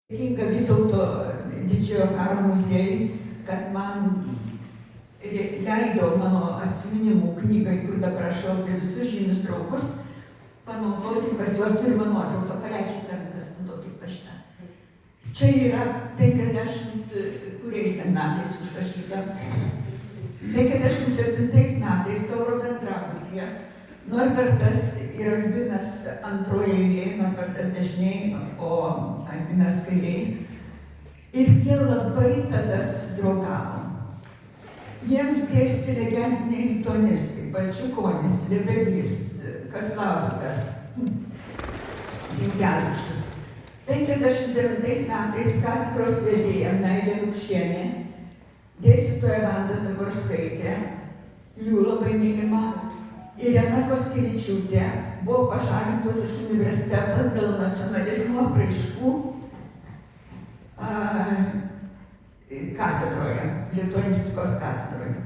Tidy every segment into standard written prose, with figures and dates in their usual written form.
Dėkinga Vytauto didžiojo karo muziejui, kad man leido mano atsiminimų knygai, kur dabar rašau apie visus žymius draugus, panaudoti pas juos turimą nuotrauką. Paleidžiu rankas, naudokit paštą. Čia yra 50 kuriais metais užrašyta. 57 metais Tauro bendrabutyje Norbertas ir Albinas antroje eilėje, Norbertas dešinėje, o Albinas kairėje. Ir jie labai tada susidraugavo. Jiems dėstė legendiniai lituanistai, Balčiukonis, Lebedys, Kazlauskas, Sinkevičius. 59 metais katedros vedėja Meilė Lukšienė, dėstytoja Vanda Zaborskaitė, jų labai mylima, Irena Kostkevičiūtė buvo pašalintos iš universiteto dėl nacionalizmo apraiškų katedroje, lituanistikos katedroje.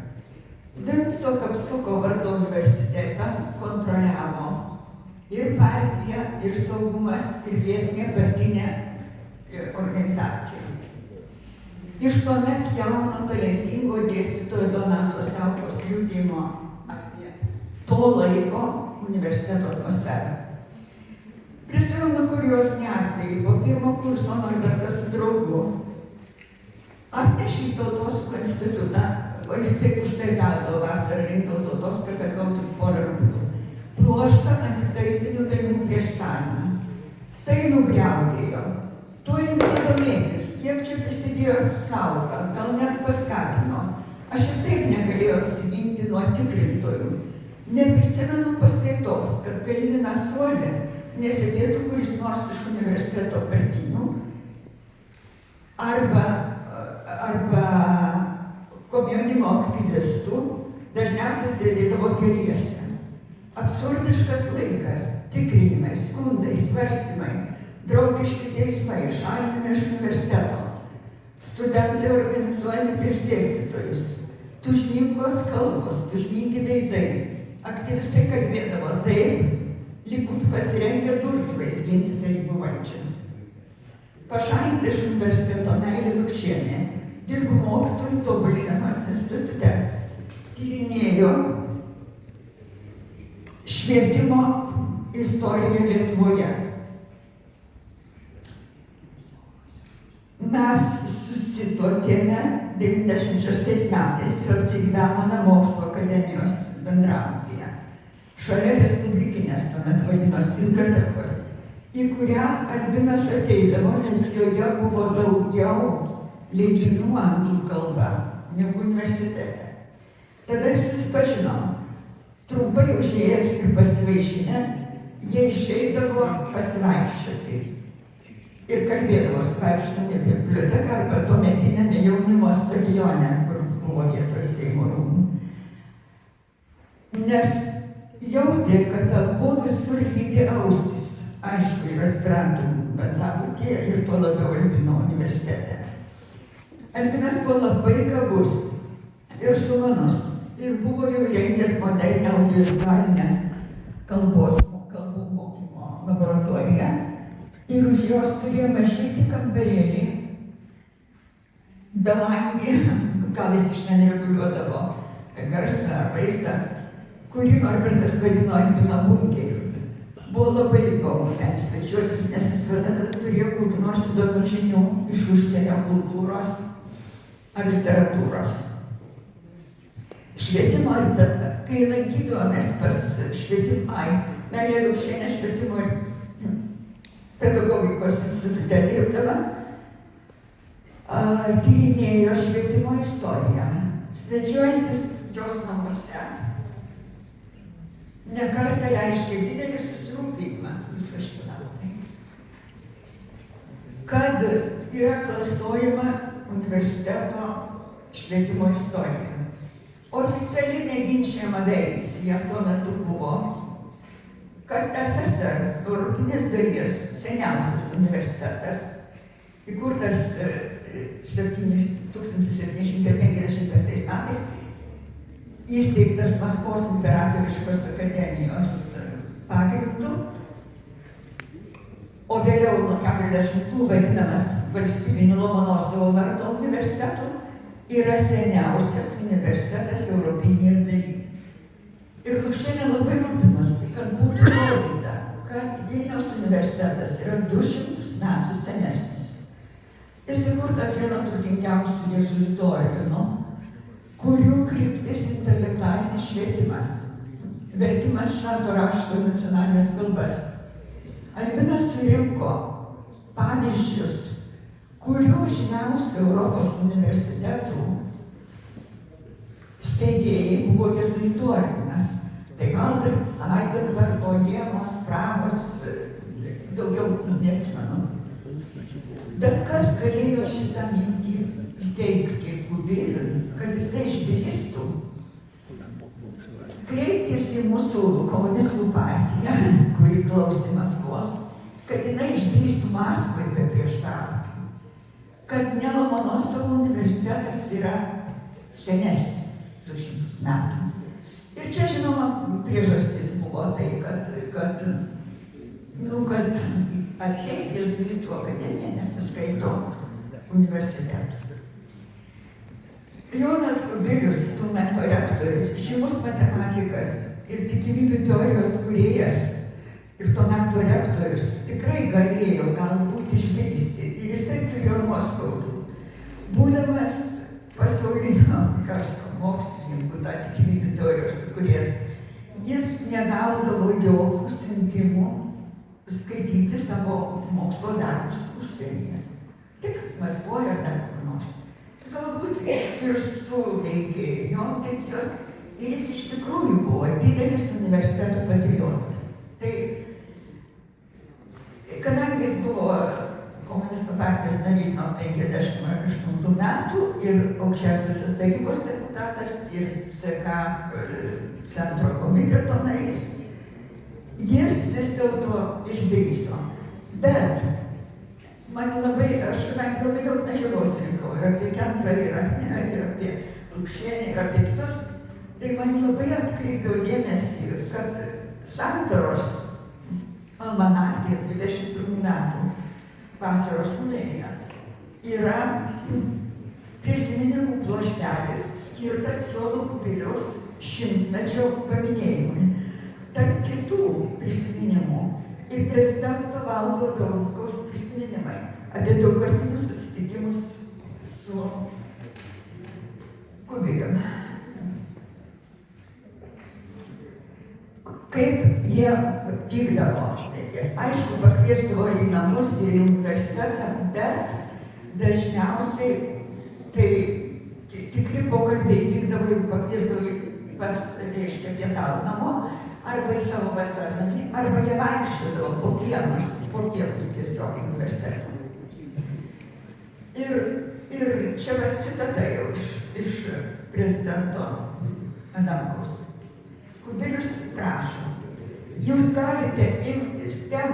Vinco Kapsuko vardo universitetą kontroliavo ir partija, ir saugumas, ir vietinė partinė organizacija. Iš tuomet jauno talentingo dėstytojo Donato Saukos liudijimo apie to laiko universiteto atmosferą. Prisimenu kuriozinį atvejį. Po pirmo kurso Norbertas su draugu atnešė į Tautos institutą, o jis taip už tai gaudo vasarą rinkdavo Tautos, kad gautų porą rublių. Pluoštą antitarybinių dainų prieš Staliną. Tai nugriaudėjo. Tuo imtų domėtis, kiek čia prisidėjo Sauka, gal net paskatino. Aš ir taip negalėjau apsiginti nuo tikrintojų. Neprisimenu paskaitos, kad galiniame suole nesėdėtų kuris nors iš universiteto partinių arba komjaunimo aktyvistų, dažniausiai sėdėdavo keliese. Absurdiškas laikas, tikrinimai, skundai, svarstymai, draugiški teismai, šalinimai iš universiteto. Studentai organizuojami prieš dėstytojus. Tužningos kalbos, tužningi veidai. Aktyvistai kalbėdavo taip, lyg būtų pasirengę durtuvais ginti tarybų valdžią. Pašalinta iš universiteto Meilė Lukšienė, dirbo mokytojų tobulinimas institute. Tyrinėjo švietimo istoriją Lietuvoje. Mes susituokėme 96 metais ir apsigyvenome Mokslo akademijos bendrabutyje. Šalia Respublikinės tuomet vadinosi bibliotekos, į kurią Albinas ateidavo, nes joje buvo daugiau leidinių anglų kalba negu universitete. Tada ir susipažinom. Trumpai užėjęs ir pasivaišinę, jie išeidavo pasivaikščioti. Ir kalbėdavo vaikščiodami apie biblioteką arba tuometinėme jaunimo stadione, kur buvo vietoj Seimo rūmų. Nes jautė, kad abu visur lydi ausis. Aišku, ir aspirantų bendrabutyje ir tuo labiau Albino universitete. Albinas buvo labai gabus ir sumanus ir buvo jau rengęs modernę audiovizualinę kalbų mokymo laboratoriją. Ir už jos turėjo mažytį kambarėlį, belangį, gal jis iš ten reguliuodavo garsą, vaizdą, kurį Norbertas vadino Albino bunkeriu. Buvo labai įdomu ten svečiuotis, nes jis visada turėjo kokių nors įdomių žinių iš užsienio kultūros ar literatūros. Švietimo, kai lankydavomės pas Meilė Lukšienė švietimo pedagogikos institute dirbdama, tyrinėjo švietimo istoriją. Svečiuojantis jos namuose nekartą reiškė didelį susirūpinimą viso šitą, kad yra klastojama universiteto švietimo istorija. Oficialiai neginčiama versija tuo metu buvo, kad SSR, Europinės dalies seniausias universitetas, įkurtas 1755 metais, įsteigtas Maskvos imperatoriškos akademijos pagrindu, o vėliau nuo 40-ų vadinamas valstybiniu Lomonosovo vardo universitetu yra seniausias universitetas Europinėje dalyje. Ir Lukšienė labai rūpinosi, kad būtų įrodyta, kad Vilniaus universitetas yra 200 metų senesnis. Jis įkurtas vieno turtingiausių jėzuitų ordinų, kurių kryptis intelektualinis švietimas, vertimas švento rašto į nacionalinės kalbas. Albinas surinko pavyzdžius, kurių žymiausių Europos universitetų steigėjai buvo jėzuitų ordinas. Tai Heidelbergo, Jėmos, Prahos, daugiau neatsimenu. Bet kas galėjo šitą mintį teikti Kubiliui, kad jisai išdrįstų kreiptis į mūsų komunistų partiją, kuri klausė Maskvos, kad jinai išdrįstų Maskvai beprieštarauti, kad ne Lomonosovo universitetas yra senesnis 200 metų. Ir čia, žinoma, priežastis buvo tai, kad atseit jėzuitų akademija nesiskaito universitetų. Jonas Kubilius, tuo metu rektorius, žymus matematikas ir tikimybių teorijos kūrėjas ir tuo metu rektorius, tikrai galėjo galbūt išdrįsti ir jisai turėjo nuoskaudų. Būdamas pasaulinio garso mokslininkų, tą tikimybių teorijos kūrėjas, jis negaudavo jokių siuntimų skaityti savo mokslo darbus užsienyje. Tik Maskvoje ar dar kur nors. Galbūt ir suveikė jo ambicijos ir jis iš tikrųjų buvo didelis universiteto patriotas. Tai, kadangi jis buvo komunistų partijos narys nuo 58 metų ir aukščiausiosios tarybos deputatas ir CK centro komiteto narys, jis vis dėlto išdrįso. Bet aš kadangi labai daug medžiagos rinkau ir apie Kentrą, ir apie Lukšienę, ir apie kitus, tai man labai atkreipiau dėmesį, kad Santaros almanache 21 metų vasaros numeryje yra prisiminimų pluoštelis skirtas Jono Kubiliaus 100-mečio paminėjimui. Tarp kitų prisiminimų ir prezidento Valdo Adamkaus prisiminimai apie daugkartinius susitikimus su Kubilium. Kaip jie vykdavo. Aišku, pakviesdavo į namus ir į universitetą, bet dažniausiai tai tikri pokalbiai vykdavo, jeigu pakviesdavo pas, reiškia, pietauti namo, arba į savo vasarnamį, arba jie vaikščiodavo po kiemus tiesiog universiteto. Ir čia va citata jau iš prezidento Adamkaus. Kubilius prašo, jūs galite imtis temų